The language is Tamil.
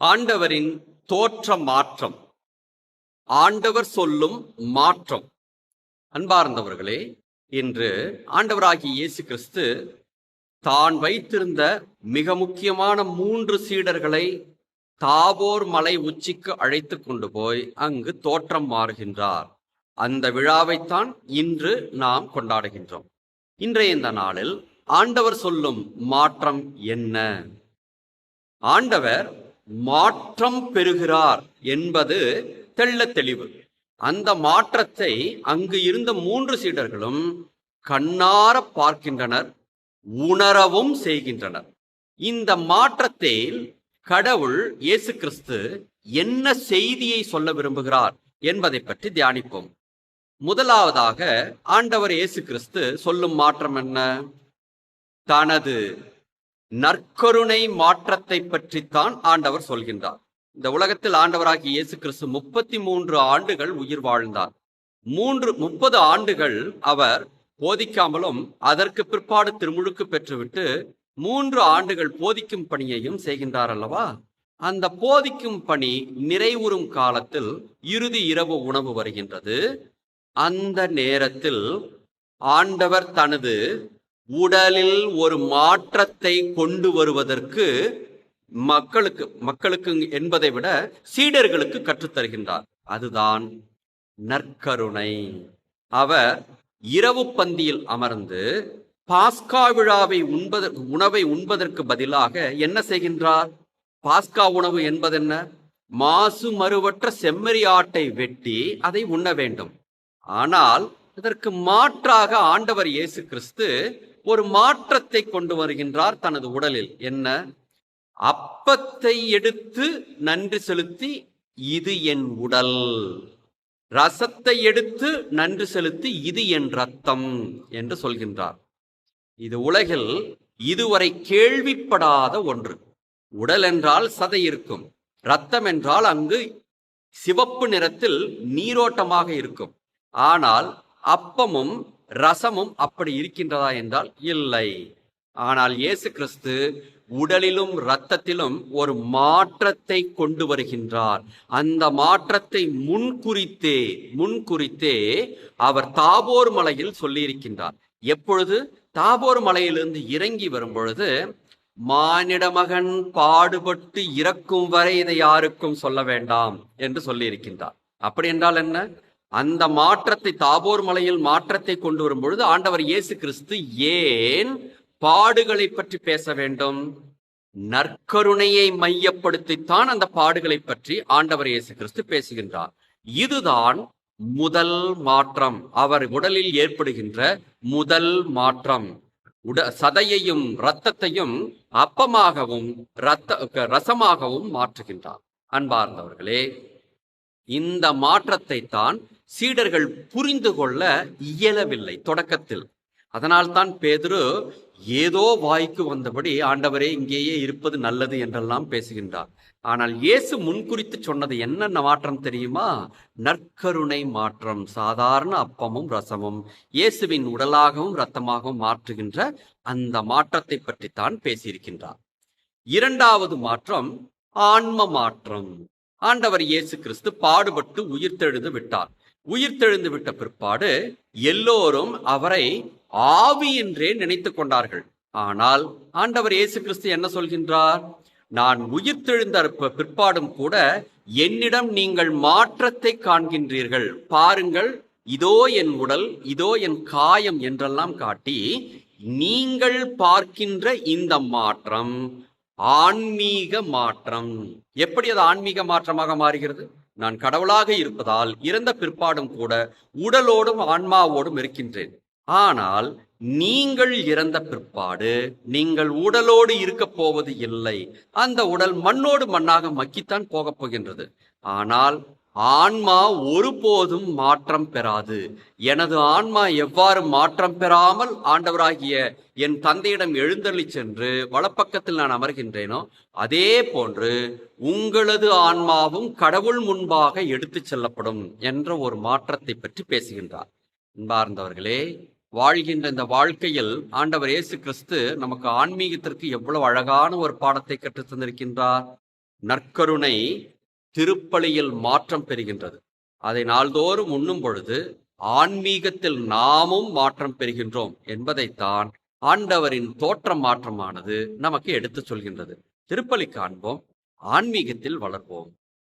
ஆண்டவரின் தோற்ற மாற்றம், ஆண்டவர் சொல்லும் மாற்றம். அன்பார்ந்தவர்களே, இன்று ஆண்டவராகிய இயேசு கிறிஸ்து தான் வைத்திருந்த மிக முக்கியமான 3 சீடர்களை தாபோர் மலை உச்சிக்கு அழைத்து கொண்டு போய் அங்கு தோற்றம் மாறுகின்றார். அந்த விழாவைத்தான் இன்று நாம் கொண்டாடுகின்றோம். இன்றைய இந்த நாளில் ஆண்டவர் சொல்லும் மாற்றம் என்ன? ஆண்டவர் மாற்றம் பெறுகிறார் என்பது தெள்ளத் தெளிவு. அந்த மாற்றத்தை அங்கு இருந்த 3 சீடர்களும் கண்ணார பார்க்கின்றனர், உணரவும் செய்கின்றனர். இந்த மாற்றத்தில் கடவுள் இயேசு கிறிஸ்து என்ன செய்தியை சொல்ல விரும்புகிறார் என்பதை பற்றி தியானிப்போம். முதலாவதாக ஆண்டவர் இயேசு கிறிஸ்து சொல்லும் மாற்றம் என்ன? தனது நற்கருணை மாற்றத்தை பற்றித்தான் ஆண்டவர் சொல்கின்றார். இந்த உலகத்தில் ஆண்டவராகிய இயேசு கிறிஸ்து 33 ஆண்டுகள் உயிர் வாழ்ந்தார். 30 ஆண்டுகள் அவர் போதிக்காமலும் அதற்கு பிற்பாடு திருமுழுக்கு பெற்றுவிட்டு 3 ஆண்டுகள் போதிக்கும் பணியையும் செய்கின்றார் அல்லவா? அந்த போதிக்கும் பணி நிறைவுறும் காலத்தில் இறுதி இரவு உணவு வருகின்றது. அந்த நேரத்தில் ஆண்டவர் தனது உடலில் ஒரு மாற்றத்தை கொண்டு வருவதற்கு மக்களுக்கு என்பதை விட சீடர்களுக்கு கற்றுத்தருகின்றார். அதுதான் நற்கருணை. அவர் இரவு பந்தியில் அமர்ந்து பாஸ்கா விழாவை உணவை உண்பதற்கு பதிலாக என்ன செய்கின்றார்? பாஸ்கா உணவு என்பதென்ன? மாசு மறுவற்ற செம்மறி ஆட்டை வெட்டி அதை உண்ண வேண்டும். ஆனால் இதற்கு மாற்றாக ஆண்டவர் இயேசு கிறிஸ்து ஒரு மாற்றத்தை கொண்டு வருகின்றார் தனது உடலில். என்ன? அப்பத்தை எடுத்து நன்றி செலுத்தி, இது என் உடல். ரசத்தை எடுத்து நன்றி செலுத்தி, இது என் ரத்தம் என்று சொல்கின்றார். இது உலகில் இதுவரை கேள்விப்படாத ஒன்று. உடல் என்றால் சதை இருக்கும், ரத்தம் என்றால் அங்கு சிவப்பு நிறத்தில் நீரோட்டமாக இருக்கும். ஆனால் அப்பமும் ரசமும் அப்படி இருக்கின்றதா என்றால் இல்லை. ஆனால் இயேசு கிறிஸ்து உடலிலும் இரத்தத்திலும் ஒரு மாற்றத்தை கொண்டு வருகின்றார். அந்த மாற்றத்தை முன்குறித்தே அவர் தாபோர் மலையில் சொல்லியிருக்கின்றார். எப்பொழுது? தாபோர் மலையிலிருந்து இறங்கி வரும் பொழுது, மானிட மகன் பாடுபட்டு இறக்கும் வரை இதை யாருக்கும் சொல்ல வேண்டாம் என்று சொல்லியிருக்கின்றார். அப்படி என்றால் என்ன? அந்த மாற்றத்தை, தாபோர் மலையில் மாற்றத்தை கொண்டு வரும் பொழுது ஆண்டவர் இயேசு கிறிஸ்து ஏன் பாடுகளை பற்றி பேச வேண்டும்? நற்கருணையை மையப்படுத்தித்தான் அந்த பாடுகளை பற்றி ஆண்டவர் இயேசு கிறிஸ்து பேசுகின்றார். இதுதான் முதல் மாற்றம், அவர் உடலில் ஏற்படுகின்ற முதல் மாற்றம். சதையையும் இரத்தத்தையும் அப்பமாகவும் ரசமாகவும் மாற்றுகின்றார். அன்பார்ந்தவர்களே, இந்த மாற்றத்தை தான் சீடர்கள் புரிந்து கொள்ள இயலவில்லை தொடக்கத்தில். அதனால்தான் பேதுரு ஏதோ வாய்க்கு வந்தபடி, ஆண்டவரே இங்கேயே இருப்பது நல்லது என்றெல்லாம் பேசுகின்றார். ஆனால் இயேசு முன்குறித்து சொன்னது என்னென்ன மாற்றம் தெரியுமா? நற்கருணை மாற்றம். சாதாரண அப்பமும் ரசமும் இயேசுவின் உடலாகவும் இரத்தமாகவும் மாற்றுகின்ற அந்த மாற்றத்தை பற்றித்தான் பேசியிருக்கின்றார். இரண்டாவது மாற்றம் ஆன்ம மாற்றம். ஆண்டவர் இயேசு கிறிஸ்து பாடுபட்டு உயிர்த்தெழுந்து விட்டார். உயிர்த்தெழுந்து விட்ட பிற்பாடு எல்லோரும் அவரை ஆவி என்றே நினைத்து கொண்டார்கள். ஆனால் ஆண்டவர் இயேசு கிறிஸ்து என்ன சொல்கின்றார்? நான் உயிர்த்தெழுந்த பிற்பாடும் கூட என்னிடம் நீங்கள் மாற்றத்தை காண்கின்றீர்கள். பாருங்கள், இதோ என் உடல், இதோ என் காயம் என்றெல்லாம் காட்டி, நீங்கள் பார்க்கின்ற இந்த மாற்றம் ஆன்மீக மாற்றம். எப்படி அது ஆன்மீக மாற்றமாக மாறுகிறது? நான் கடவுளாக இருப்பதால் இறந்த பிற்பாடும் கூட உடலோடும் ஆன்மாவோடும் இருக்கின்றேன். ஆனால் நீங்கள் இறந்த பிற்பாடு நீங்கள் உடலோடு இருக்க போவது இல்லை. அந்த உடல் மண்ணோடு மண்ணாக மக்கித்தான் போகப் போகின்றது. ஆனால் ஆன்மா ஒருபோதும் மாற்றம் பெறாது. எனது ஆன்மா எவ்வாறு மாற்றம் பெறாமல் ஆண்டவராகிய என் தந்தையிடம் எழுந்தள்ளி சென்று வலப்பக்கத்தில் நான் அமர்கின்றேனோ, அதே போன்று உங்களது ஆன்மாவும் கடவுள் முன்பாக எடுத்து செல்லப்படும் என்ற ஒரு மாற்றத்தை பற்றி பேசுகின்றார். அன்பார்ந்தவர்களே, வாழ்கின்ற இந்த வாழ்க்கையில் ஆண்டவர் இயேசு கிறிஸ்து நமக்கு ஆன்மீகத்திற்கு எவ்வளவு அழகான ஒரு பாடத்தை கற்றுத் தந்திருக்கின்றார். நற்கருணை திருப்பலியில் மாற்றம் பெறுகின்றது. அதை நாள்தோறும் உண்ணும் பொழுது ஆன்மீகத்தில் நாமும் மாற்றம் பெறுகின்றோம் என்பதைத்தான் ஆண்டவரின் தோற்ற மாற்றமானது நமக்கு எடுத்து சொல்கின்றது. திருப்பலி காண்போம், ஆன்மீகத்தில் வளர்வோம்.